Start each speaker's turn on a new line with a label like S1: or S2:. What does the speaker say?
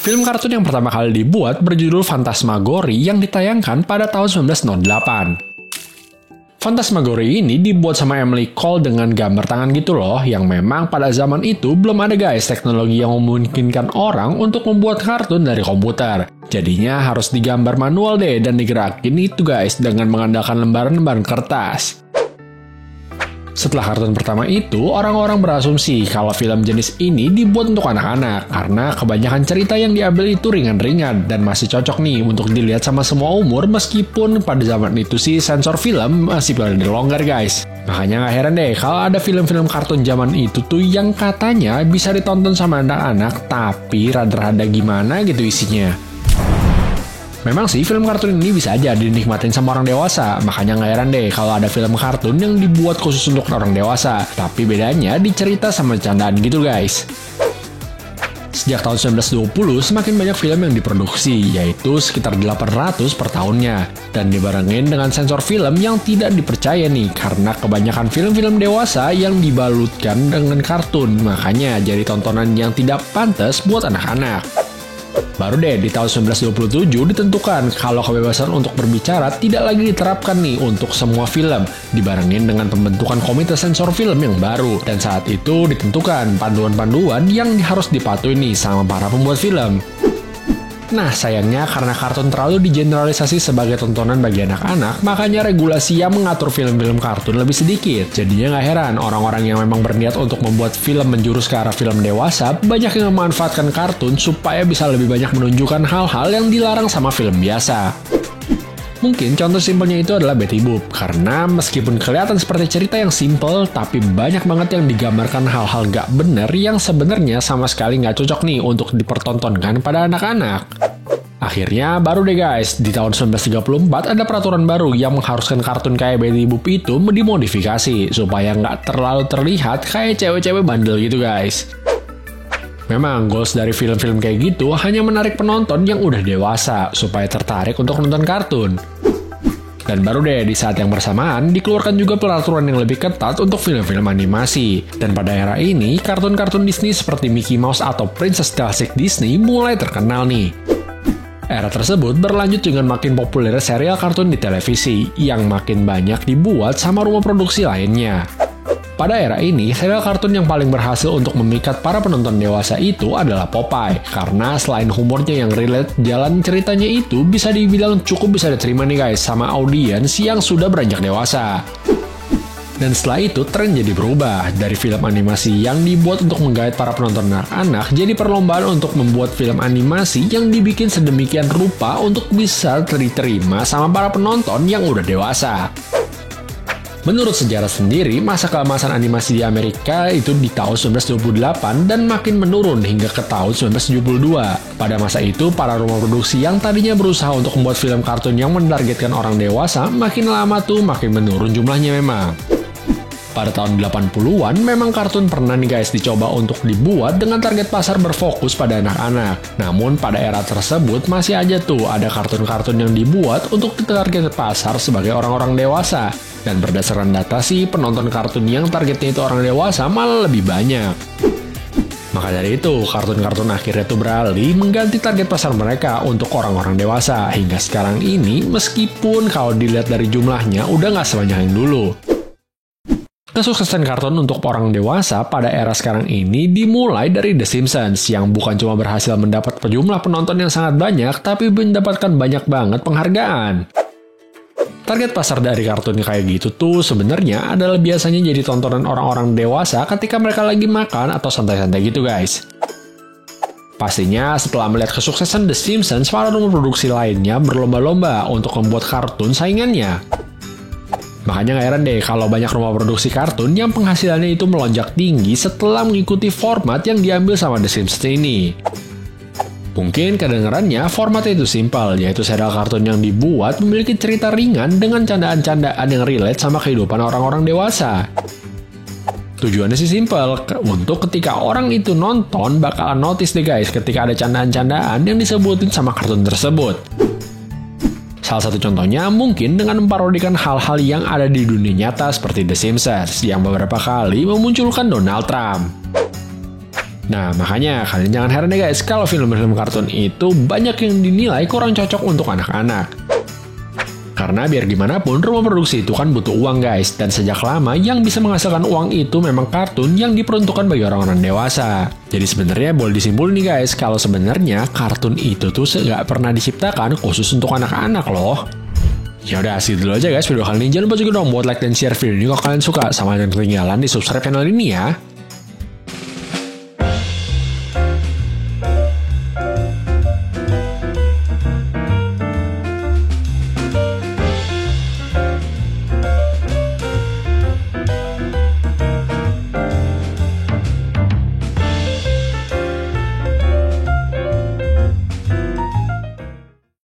S1: Film kartun yang pertama kali dibuat berjudul Phantasmagoria yang ditayangkan pada tahun 1908. Phantasmagoria ini dibuat sama Emily Cole dengan gambar tangan gitu loh, yang memang pada zaman itu belum ada guys teknologi yang memungkinkan orang untuk membuat kartun dari komputer. Jadinya harus digambar manual deh dan digerakin itu guys dengan mengandalkan lembaran-lembaran kertas. Setelah kartun pertama itu, orang-orang berasumsi kalau film jenis ini dibuat untuk anak-anak karena kebanyakan cerita yang diambil itu ringan-ringan dan masih cocok nih untuk dilihat sama semua umur meskipun pada zaman itu sih sensor film masih pada dilonggar guys. Makanya gak heran deh kalau ada film-film kartun zaman itu tuh yang katanya bisa ditonton sama anak-anak tapi rada-rada gimana gitu isinya. Memang sih film kartun ini bisa aja dinikmatin sama orang dewasa, makanya nggak heran deh kalau ada film kartun yang dibuat khusus untuk orang dewasa, tapi bedanya dicerita sama candaan gitu guys. Sejak tahun 1920, semakin banyak film yang diproduksi, yaitu sekitar 800 per tahunnya, dan dibarengin dengan sensor film yang tidak dipercaya nih, karena kebanyakan film-film dewasa yang dibalutkan dengan kartun, makanya jadi tontonan yang tidak pantas buat anak-anak. Baru deh di tahun 1927 ditentukan kalau kebebasan untuk berbicara tidak lagi diterapkan nih untuk semua film, dibarengin dengan pembentukan komite sensor film yang baru. Dan saat itu ditentukan panduan-panduan yang harus dipatuhi nih sama para pembuat film. Nah, sayangnya karena kartun terlalu digeneralisasi sebagai tontonan bagi anak-anak, makanya regulasi yang mengatur film-film kartun lebih sedikit. Jadinya nggak heran, orang-orang yang memang berniat untuk membuat film menjurus ke arah film dewasa, banyak yang memanfaatkan kartun supaya bisa lebih banyak menunjukkan hal-hal yang dilarang sama film biasa. Mungkin contoh simpelnya itu adalah Betty Boop, karena meskipun kelihatan seperti cerita yang simple, tapi banyak banget yang digambarkan hal-hal gak bener yang sebenarnya sama sekali gak cocok nih untuk dipertontonkan pada anak-anak. Akhirnya baru deh guys, di tahun 1934 ada peraturan baru yang mengharuskan kartun kayak Betty Boop itu dimodifikasi, supaya gak terlalu terlihat kayak cewek-cewek bandel gitu guys. Memang goals dari film-film kayak gitu hanya menarik penonton yang udah dewasa supaya tertarik untuk nonton kartun. Dan baru deh di saat yang bersamaan dikeluarkan juga peraturan yang lebih ketat untuk film-film animasi. Dan pada era ini kartun-kartun Disney seperti Mickey Mouse atau Princess Classic Disney mulai terkenal nih. Era tersebut berlanjut dengan makin populer serial kartun di televisi yang makin banyak dibuat sama rumah produksi lainnya. Pada era ini, serial kartun yang paling berhasil untuk memikat para penonton dewasa itu adalah Popeye. Karena selain humornya yang relate, jalan ceritanya itu bisa dibilang cukup bisa diterima nih guys sama audiens yang sudah beranjak dewasa. Dan setelah itu, tren jadi berubah. Dari film animasi yang dibuat untuk menggait para penonton anak-anak, jadi perlombaan untuk membuat film animasi yang dibikin sedemikian rupa untuk bisa diterima sama para penonton yang udah dewasa. Menurut sejarah sendiri, masa keemasan animasi di Amerika itu di tahun 1928 dan makin menurun hingga ke tahun 1972. Pada masa itu, para rumah produksi yang tadinya berusaha untuk membuat film kartun yang menargetkan orang dewasa, makin lama tuh makin menurun jumlahnya memang. Pada tahun 80-an, memang kartun pernah nih guys dicoba untuk dibuat dengan target pasar berfokus pada anak-anak. Namun pada era tersebut masih aja tuh ada kartun-kartun yang dibuat untuk target pasar sebagai orang-orang dewasa. Dan berdasarkan data sih, penonton kartun yang targetnya itu orang dewasa malah lebih banyak. Maka dari itu, kartun-kartun akhirnya tuh beralih mengganti target pasar mereka untuk orang-orang dewasa. Hingga sekarang ini, meskipun kalau dilihat dari jumlahnya udah nggak sebanyak yang dulu. Kesuksesan kartun untuk orang dewasa pada era sekarang ini dimulai dari The Simpsons yang bukan cuma berhasil mendapat jumlah penonton yang sangat banyak, tapi mendapatkan banyak banget penghargaan. Target pasar dari kartun kayak gitu tuh sebenarnya adalah biasanya jadi tontonan orang-orang dewasa ketika mereka lagi makan atau santai-santai gitu guys. Pastinya setelah melihat kesuksesan The Simpsons, para rumah produksi lainnya berlomba-lomba untuk membuat kartun saingannya. Makanya gak heran deh kalau banyak rumah produksi kartun yang penghasilannya itu melonjak tinggi setelah mengikuti format yang diambil sama The Simpsons ini. Mungkin kedengarannya formatnya itu simpel, yaitu serial kartun yang dibuat memiliki cerita ringan dengan candaan-candaan yang relate sama kehidupan orang-orang dewasa. Tujuannya sih simpel, untuk ketika orang itu nonton bakalan notice deh guys ketika ada candaan-candaan yang disebutin sama kartun tersebut. Salah satu contohnya mungkin dengan memparodikan hal-hal yang ada di dunia nyata seperti The Simpsons yang beberapa kali memunculkan Donald Trump. Nah, makanya kalian jangan heran ya guys kalau film-film kartun itu banyak yang dinilai kurang cocok untuk anak-anak. Karena biar gimana pun, rumah produksi itu kan butuh uang guys, dan sejak lama yang bisa menghasilkan uang itu memang kartun yang diperuntukkan bagi orang-orang dewasa. Jadi sebenarnya boleh disimpulin nih guys, kalau sebenarnya kartun itu tuh nggak pernah diciptakan khusus untuk anak-anak loh. Ya udah, segitu dulu aja guys video kali ini. Jangan lupa juga dong buat like dan share video ini kalau kalian suka, sama jangan ketinggalan di subscribe channel ini ya.